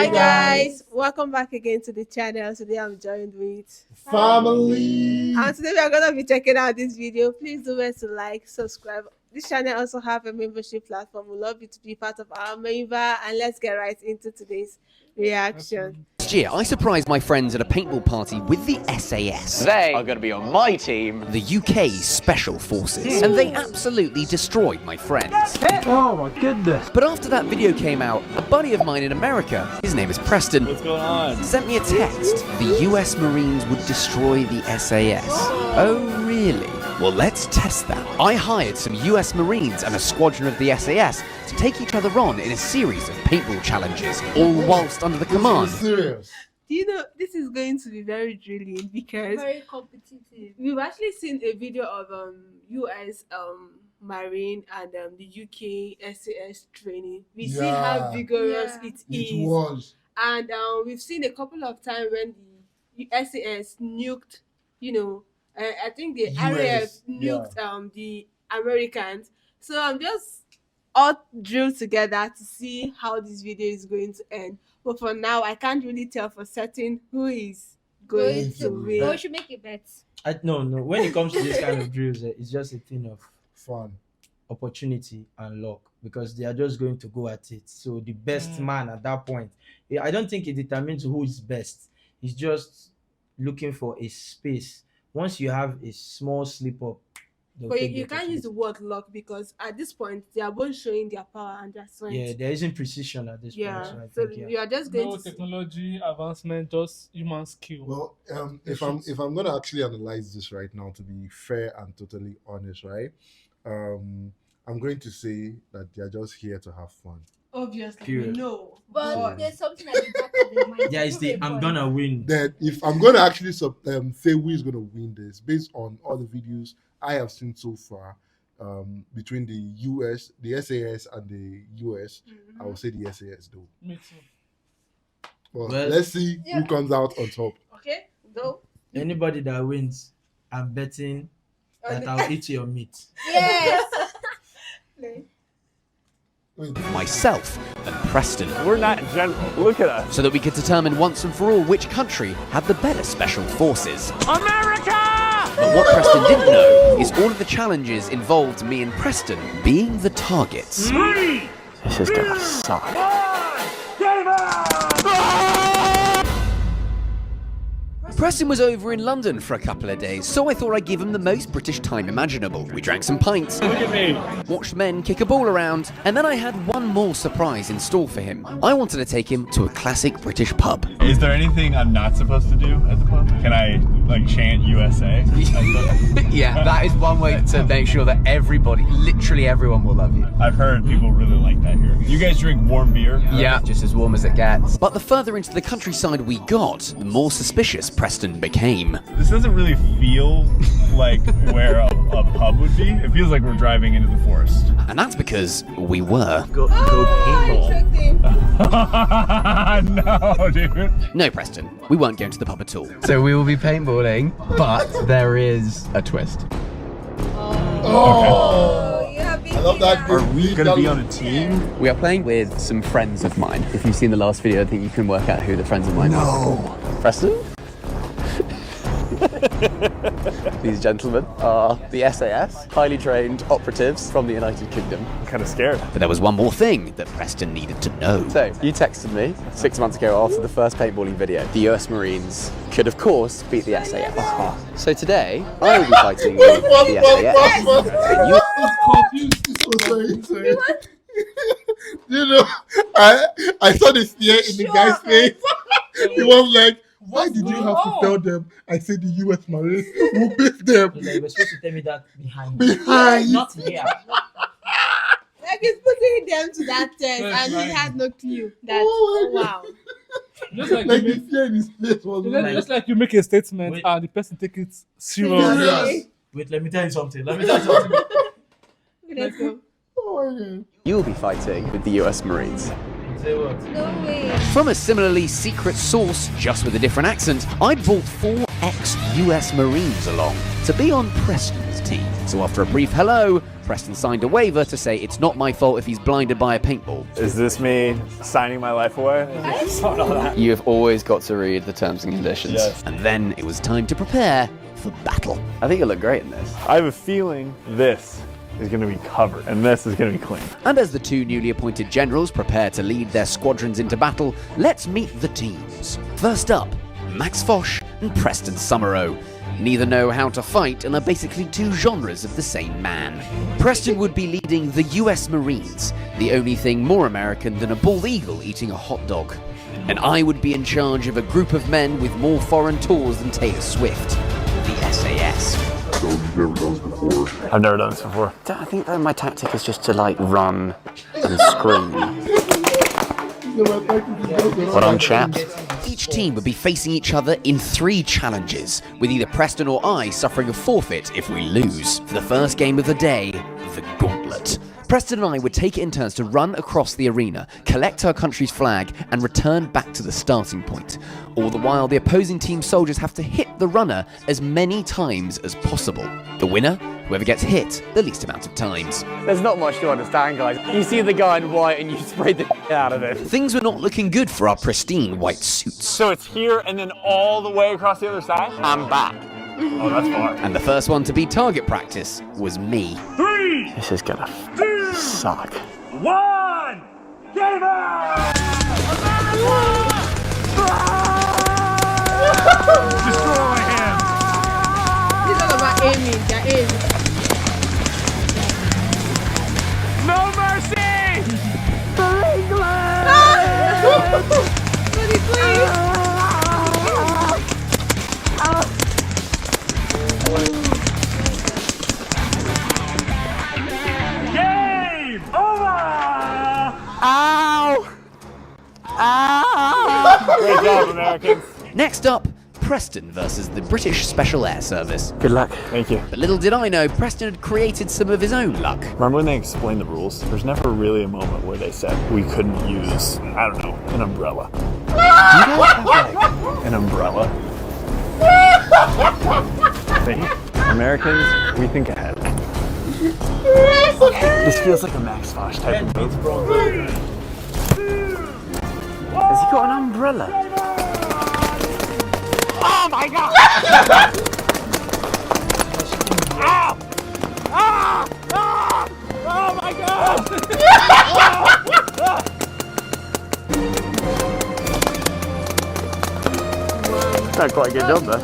Hi guys, welcome back again to the channel. Today I'm joined with family, and today we are going to be checking out this video. Please do remember to like, subscribe. This channel also have a membership platform. We love you to be part of our member, and let's get right into today's reaction. Last year, I surprised my friends at a paintball party with the SAS. They are going to be on my team. The UK Special Forces. And they absolutely destroyed my friends. oh my goodness. But after that video came out, a buddy of mine in America, his name is Preston, What's going on? sent me a text. The US Marines would destroy the SAS. Oh, really? Well, let's test that. I hired some US Marines and a squadron of the SAS to take each other on in a series of paintball challenges, all whilst under the command. Serious. Do you know this is going to be very drilling because Very competitive. we've actually seen a video of US Marine and the UK SAS training. We see how vigorous Yeah. it It is. was. And we've seen a couple of times when the SAS nuked, I think the RAF US, nuked the Americans. So I'm just all drilled together to see how this video is going to end. But for now, I can't really tell for certain who is going to win. But we should make a bet. No. When it comes to this kind of drills, it's just a thing of Fun. opportunity and luck because they are just going to go at it. So the best man at that point, I don't think it determines who is best. It's just looking for a space. Once you have a small slip up, they'll But take you the can't use the word luck because at this point, they are both showing their power and their strength. Yeah, there isn't precision at this Yeah. point. So I So think, you are just going No to see. technology advancement, just human skill. Well, if I'm gonna actually analyze this right now, to be fair and totally honest, right? I'm going to say that they are just here to have fun. Obviously, Period. we know. But there's something at the back of their mind. yeah, it's the I'm gonna win. Then, if I'm gonna actually say who is gonna win this, based on all the videos I have seen so far, between the US, the SAS, and the US, I will say the SAS though. Me too. Well, Well, let's see who comes out on top. Okay, go. Anybody that wins, I'm betting that I'll eat your meat. Yes. Myself and Preston, We're not general. Look at us. so that we could determine once and for all which country had the better special forces. America! But what Preston didn't know is all of the challenges involved me and Preston being the targets. This is gonna suck. Preston was over in London for a couple of days, so I thought I'd give him the most British time imaginable. We drank some pints, Look at me. watched men kick a ball around, and then I had one more surprise in store for him. I wanted to take him to a classic British pub. Is there anything I'm not supposed to do at the pub? Can I like chant USA? Yeah, that is one way to make sure that everybody, literally everyone, will love you. I've heard people really like that here. You guys drink warm beer? Yeah, just as warm as it gets. But the further into the countryside we got, the more suspicious Preston became. This doesn't really feel like where a pub would be. It feels like we're driving into the forest. And that's because we were. Go paintball. No, dude. No, Preston, we weren't going to the pub at all. So we will be paintballing, but there is a twist. Oh, you have been I love that. Are we gonna be on a team? We are playing with some friends of mine. If you've seen the last video, I think you can work out who the friends of mine are. Preston? These gentlemen are the SAS, highly trained operatives from the United Kingdom. I'm kind of scared. But there was one more thing that Preston needed to know. So, you texted me 6 months ago after the first paintballing video. The US Marines could, of course, beat the SAS. So today, I will be fighting with the SAS. And you You know, I saw the stare in the guy's face. He was like, why did you have to tell them I said the US Marines will beat them? You were supposed to tell me that behind. Behind. Not here. Like he's putting them to that test, and he had no clue that. Oh my Wow. Just like, Like you the fear in his face was like, just like you make a statement Wait. and the person take it serious. Serious. Wait, let me tell you something. Let's go. oh my God. You'll be fighting with the US Marines. Say what? No way. From a similarly secret source, just with a different accent, I'd bought 4 ex-US Marines along to be on Preston's team. So after a brief hello, Preston signed a waiver to say it's not my fault if he's blinded by a paintball. Is this me signing my life away? You have always got to read the terms and conditions. Yes. And then it was time to prepare for battle. I think you look great in this. I have a feeling this is going to be covered and this is going to be clean. And as the two newly appointed generals prepare to lead their squadrons into battle, let's meet the teams. First up, Max Foch and Preston Summerow. Neither know how to fight and are basically two genres of the same man. Preston would be leading the US Marines, the only thing more American than a bald eagle eating a hot dog. And I would be in charge of a group of men with more foreign tours than Taylor Swift, the SAS. I've never done this before. I think that my tactic is just to like run and scream. What on, chaps? Each team would be facing each other in 3 challenges, with either Preston or I suffering a forfeit if we lose. For the first game of the day, the Gauntlet. Preston and I would take it in turns to run across the arena, collect our country's flag, and return back to the starting point. All the while, the opposing team's soldiers have to hit the runner as many times as possible. The winner, whoever gets hit the least amount of times. There's not much to understand, guys. You see the guy in white and you spray the out of it. Things were not looking good for our pristine white suits. So it's here and then all the way across the other side? I'm back. Oh, that's far. And the first one to be target practice was me. 3, This is gonna 2, suck. 1, game on! Destroy him! It's all about aiming. They're aiming. No mercy! Pretty please. Game over! Ow! Great job, Americans. Next up, Preston versus the British Special Air Service. Good luck. Thank you. But little did I know, Preston had created some of his own luck. Remember when they explained the rules? There's never really a moment where they said we couldn't use, I don't know, an umbrella. Do you guys have like an umbrella? See? Americans, we think ahead. This feels like a Max Foch type of move. Has he got an umbrella? Oh my god! Ow! Ah! Ah! Oh my god! Not quite a good job there.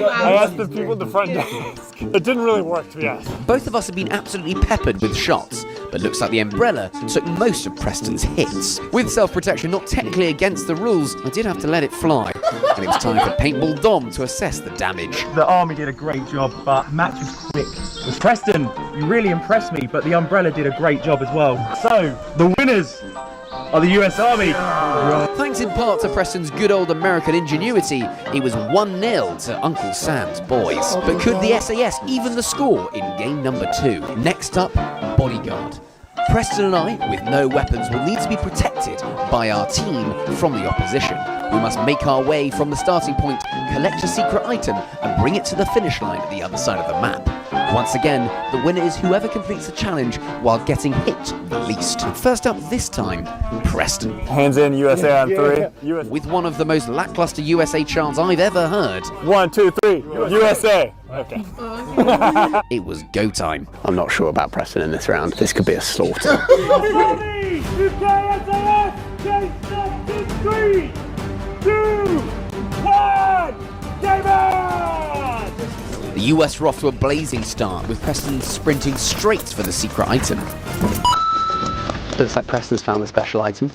I asked the people at the front desk. It didn't really work, to be honest. Both of us had been absolutely peppered with shots, but looks like the umbrella took most of Preston's hits. With self-protection not technically against the rules, I did have to let it fly, and it was time for Paintball Dom to assess the damage. The army did a great job, but Max was quick. Preston, you really impressed me, but the umbrella did a great job as well. So, the winners are the US Army. Thanks in part to Preston's good old American ingenuity, it was 1-0 to Uncle Sam's boys. But could the SAS even the score in game number 2? Next up, Bodyguard. Preston and I, with no weapons, will need to be protected by our team from the opposition. We must make our way from the starting point, collect a secret item, and bring it to the finish line at the other side of the map. Once again, the winner is whoever completes the challenge while getting hit the least. First up this time, Preston. Hands in, USA on 3. US. With one of the most lackluster USA chants I've ever heard, 1, 2, 3. USA. Okay. it was go time. I'm not sure about Preston in this round. This could be a slaughter. Ready! UK SAS! Game up in 3, 2, 1! Game on! The US were off to a blazing start, with Preston sprinting straight for the secret item. Looks like Preston's found the special item.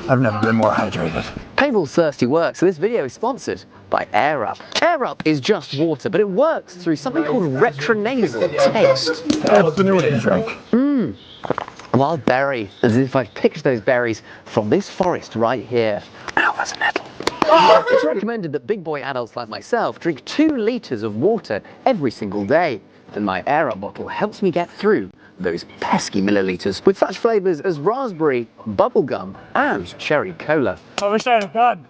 I've never been more hydrated. Paintball's thirsty work, so this video is sponsored by ERIK. ERIK is just water, but it works through something called retronasal taste. That's the new drink. A wild berry, as if I picked those berries from this forest right here. Ow, that's a nettle. It's recommended that big boy adults like myself drink 2 litres of water every single day. And my ERIK bottle helps me get through those pesky milliliters with such flavours as raspberry, bubblegum, and cherry cola. I wish I had gone.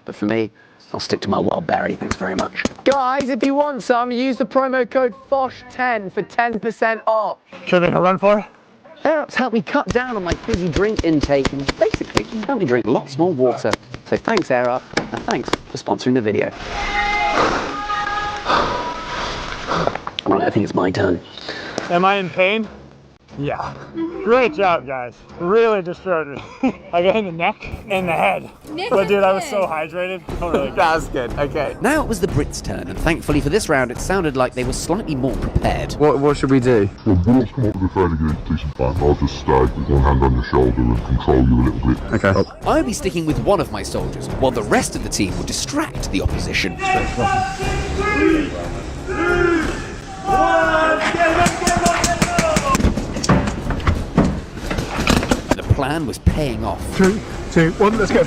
But for me, I'll stick to my wild berry, thanks very much. Guys, if you want some, use the promo code FOSH10 for 10% off. Should I make a run for it? It's helped me cut down on my fizzy drink intake and basically helped me drink lots more water. So thanks, ERIK, and thanks for sponsoring the video. Right, I think it's my turn. Am I in pain? Yeah. Great job, guys. Really destroyed me. I got in the neck and the head. But dude, I was so hydrated. Totally. That's good, okay. Now it was the Brits' turn, and thankfully for this round, it sounded like they were slightly more prepared. What should we do? Well, Will's come up with a fairly decent plan. I'll just stay with one hand on your shoulder and control you a little bit. Okay. I'll be sticking with one of my soldiers, while the rest of the team will distract the opposition. The plan was paying off. 3, 2, 1, let's go.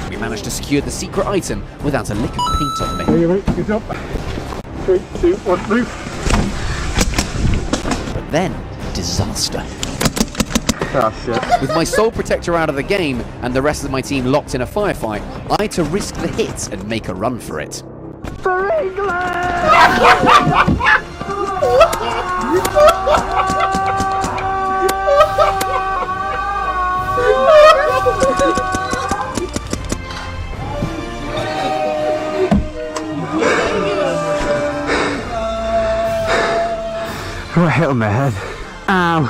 We managed to secure the secret item without a lick of paint on me. There you go, good job. 3, 2, 1, move. But then, disaster. Oh shit. With my sole protector out of the game and the rest of my team locked in a firefight, I had to risk the hits and make a run for it. For England! Got hit on the head. Ow.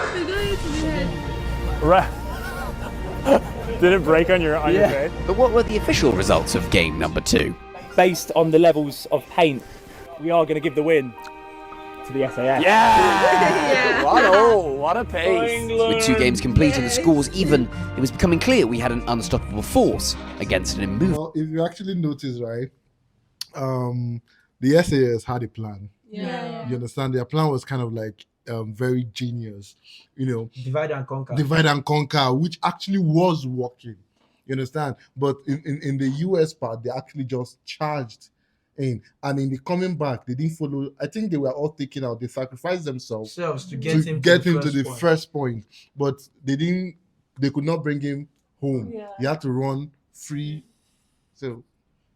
Right. Did it break on your head? But what were the official results of game number 2? Based on the levels of paint, we are going to give the win to the SAS. Yeah! What a pace! With 2 games complete and the scores even, it was becoming clear we had an unstoppable force against an immovable. Well, if you actually notice, right, the SAS had a plan. Yeah. You understand? Their plan was kind of like very genius, you know. Divide and conquer. Divide and conquer, which actually was working. You understand? But in the US part, they actually just charged in. And in the coming back, they didn't follow. I think they were all taken out. They sacrificed themselves to get him to the first point. But they could not bring him home. Yeah. He had to run free. So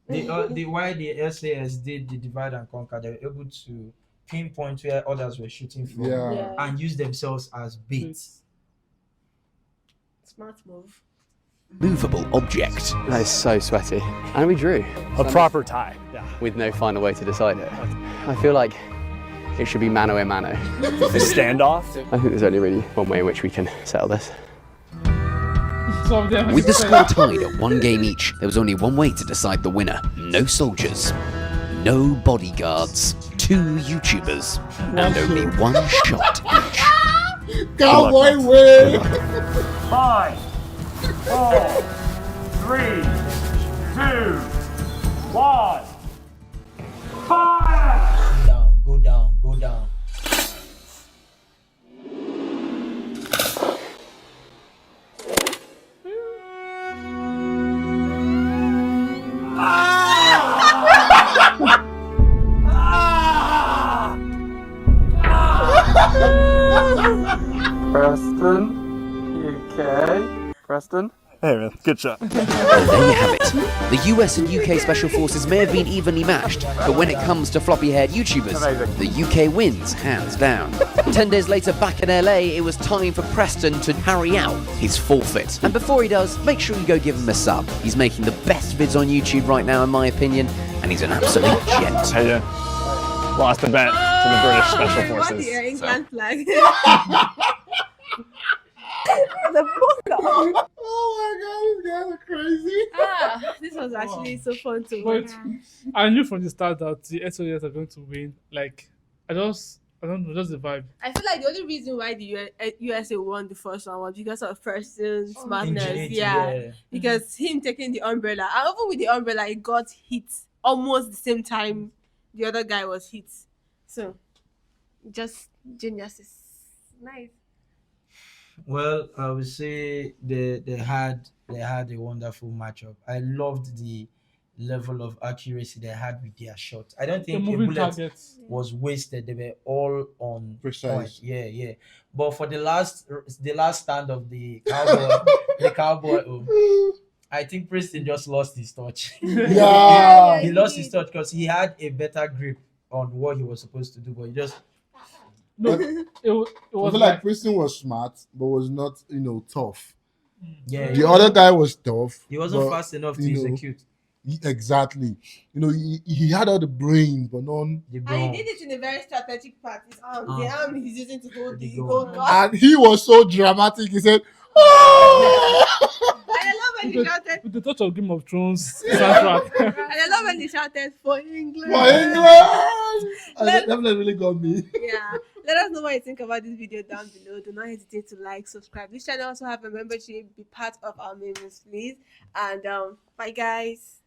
why the SAS did the divide and conquer, they were able to pinpoint where others were shooting from and use themselves as bait. Smart move. Movable object. That is so sweaty. And we drew. A proper tie. Yeah. With no final way to decide it. I feel like it should be mano a mano. A standoff? I think there's only really one way in which we can settle this. With the score tied at 1 game each, there was only one way to decide the winner. No soldiers, no bodyguards, 2 YouTubers, and only 1 shot each. Cowboy way! 5, 4, 3, 2, 1. Fire! Go down. Preston, UK. Preston? Hey man, good shot. And there you have it. The US and UK Special Forces may have been evenly matched, but when it comes to floppy-haired YouTubers, the UK wins hands down. 10 days later, back in LA, it was time for Preston to carry out his forfeit. And before he does, make sure you go give him a sub. He's making the best vids on YouTube right now, in my opinion, and he's an absolute gent. Hey, yeah. Lost the bet to the British Special What Forces. the England flag? Oh my god, these guys are crazy. This was actually so fun to But watch. I knew from the start that the SOS are going to win. Like, I don't know, just the vibe. I feel like the only reason why the USA won the first one was because of Preston's smartness. Ingenuity, Yeah. Because him taking the umbrella, and even with the umbrella, it got hit almost the same time the other guy was hit. So, just geniuses. Nice. Well, I would say they had a wonderful matchup. I loved the level of accuracy they had with their shot. I don't The think a moving bullet targets. was wasted. They were all on Precise. point. Yeah. But for the last stand of the cowboy, I think Preston just lost his touch. Yeah. He lost his touch because he had a better grip on what he was supposed to do, but he just No, it I was feel like like Preston was smart, but was not, tough. yeah. The other guy was tough. He wasn't but, fast enough to you know, execute Exactly. He had all the brain, but none. the And ball. he did it in a very strategic part. His arm, the arm he's using to hold the goal. goal. And he was so dramatic. He said, "Oh!" I love when he shouted. with the touch of Game of Thrones soundtrack. And I love when he shouted for England. For England! That really got me. Yeah. Let us know what you think about this video down below. Do not hesitate to like, subscribe. This channel also have a membership. Be part of our members, please. And bye, guys.